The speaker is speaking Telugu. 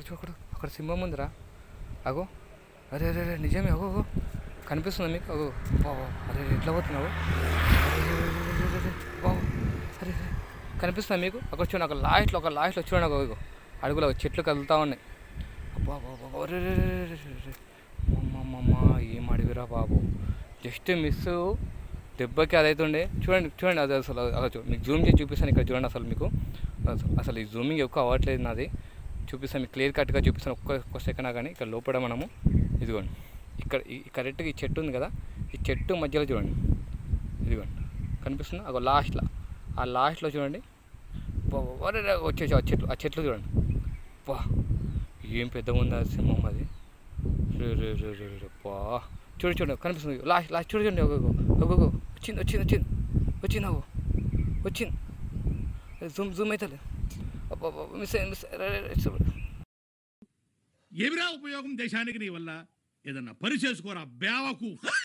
చూడు అక్కడ సింహం ఉందిరా. అగో అరే అరే అరే నిజమే. అగో అగో కనిపిస్తుంది మీకు. అగో బాబా అరే ఎట్లా పోతున్నావు? బాబు అరే కనిపిస్తుంది మీకు. అక్కడ చూడండి ఒక లాస్ట్లో చూడండి. అగో ఇగో అడుగులో చెట్లు కదులుతూ ఉన్నాయి. అబ్బా బాబా అరే అమ్మమ్మమ్మ ఏం అడిగిరా బాబు. జస్ట్ మిస్ దెబ్బకి అదైతుండే. చూడండి అది అసలు మీకు జూమ్ చేసి చూపిస్తాను. ఇక్కడ చూడండి అసలు మీకు అసలు ఈ జూమింగ్ ఎక్కువ అవ్వట్లేదు నాది. చూపిస్తాను మీకు క్లియర్ కట్గా చూపిస్తాను. ఒక్క సెకండ్ కానీ ఇక్కడ లోపల మనము ఇదిగోండి ఇక్కడ కరెక్ట్గా ఈ చెట్టు ఉంది కదా, ఈ చెట్టు మధ్యలో చూడండి. ఇదిగోండి కనిపిస్తుంది. అగో ఆ లాస్ట్లో చూడండి. వచ్చేసి ఆ చెట్లు చూడండి. బా ఏం పెద్దగా ఉంది అది సింహం అది. బా చూడండి కనిపిస్తుంది. లాస్ట్ చూడండి. ఒక్కొక్క వచ్చింది జూమ్ అవుతుంది. మిస్ ఏమిరా ఉపయోగం దేశానికి నీ వల్ల? ఏదన్నా పని చేసుకోరా బేవకు.